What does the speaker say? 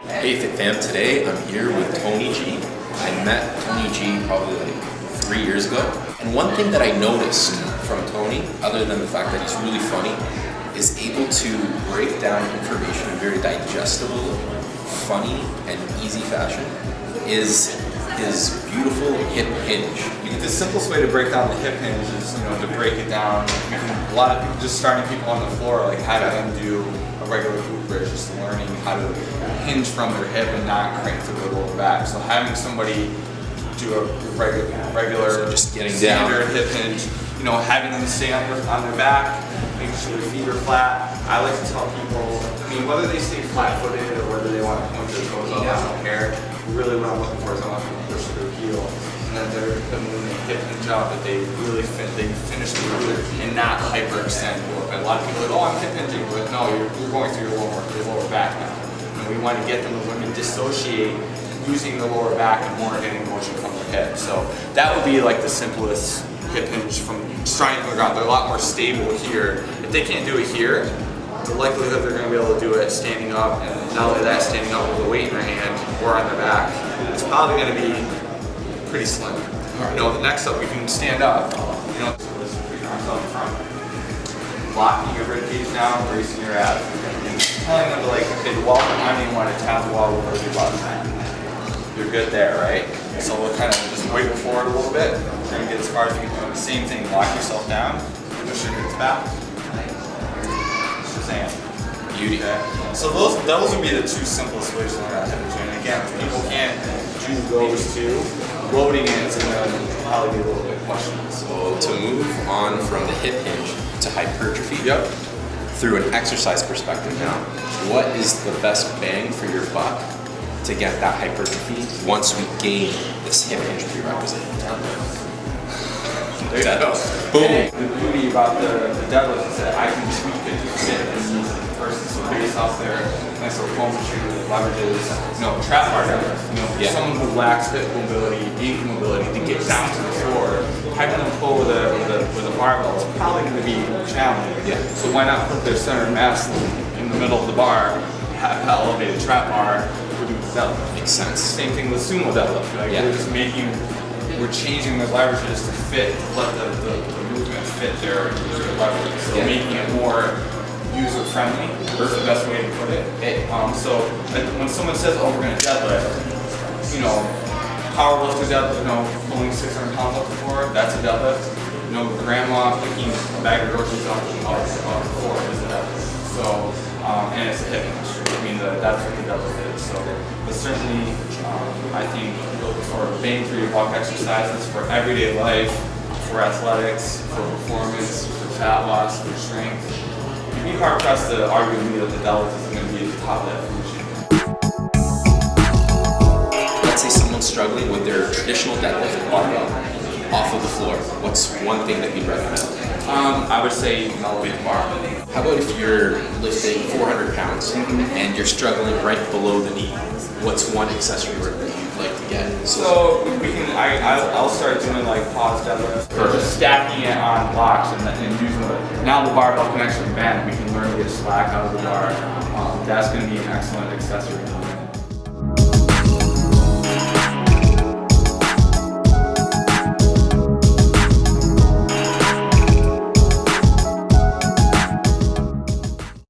Hey Fit Fam, today I'm here with Tony G. I met Tony G probably like 3 years ago. And one thing that I noticed from Tony, other than the fact that he's really funny, is able to break down information in very digestible, funny, and easy fashion, is his beautiful hip hinge. The simplest way to break down the hip hinge is, to break it down. A lot of people, just starting people on the floor, like having them do a regular glute bridge, just learning how to hinge from their hip and not crank through their lower back. So having somebody do a regular So just getting standard down. hip hinge, having them stay on their back, making sure their feet are flat. I like to tell people, whether they stay flat-footed or whether they want to point their toes up, I don't care. Really what I'm looking for is I want them to push their heel. And then when they hip hinge out, that they really finish the glute and not hyperextend. And a lot of people are like, oh, I'm hip hinging, but no, you're going through your lower back now. And we want to get them to dissociate using the lower back and more getting motion from their hip. So that would be like the simplest hip hinge from starting from the ground. They're a lot more stable here. If they can't do it here, the likelihood they're going to be able to do it standing up, and not only that, standing up with a weight in their hand or on their back, it's probably going to be pretty slim. The next up, we can stand up. Put your arms out in front, locking your rib cage down, bracing your abs, and telling them to okay, the wall. I don't even want to tap the wall with your butt. You're good there, right? So we'll kind of just wiggle forward a little bit. We're going to get as far as you can. Same thing. Lock yourself down. Push your hips back. Beauty. Okay. So those would be the two simplest ways to learn how to hip hinge. And again, if people can't do those two, loading in is going to probably be a little bit questionable. So to move on from the hip hinge to hypertrophy, Yep. through an exercise perspective now, what is the best bang for your buck to get that hypertrophy once we gain this hip hinge prerequisite? There you go. Boom. The beauty about the deadlift is that I can tweak it to fit the needs of the person. So based off their nice little geometry that leverages, trap bar deadlift. Someone who lacks hip mobility, ankle mobility to get down to the floor, having them pull with a barbell is probably going to be challenging. Yeah. So why not put their center of mass in the middle of the bar, have an elevated trap bar, produce deadlift. Makes sense. Same thing with sumo deadlift. We're changing the leverages to fit, to let the movement fit their leverage. So making it more user-friendly is the best way to put it. So when someone says, oh, we're going to deadlift, powerlifter deadlift, pulling 600 pounds off the floor, that's a deadlift. Grandma picking a bag of groceries off the floor is a deadlift. So, and it's a hip hinge. That's what the deadlift is. So, but certainly, I think for bang for your buck exercises, for everyday life, for athletics, for performance, for fat loss, for strength, you'd be hard pressed to argue with me that the deadlift isn't going to be at the top of that food chain. Let's say someone's struggling with their traditional deadlift barbell off of the floor. What's one thing that you'd recommend? I would say elevate the bar. How about if you're lifting 400 pounds and you're struggling right below the knee? What's one accessory work that you'd like to get? So we can. I'll start doing pause deadlifts, or just stacking it on blocks and using it. Now the barbell can actually bend. We can learn to get slack out of the bar. That's going to be an excellent accessory.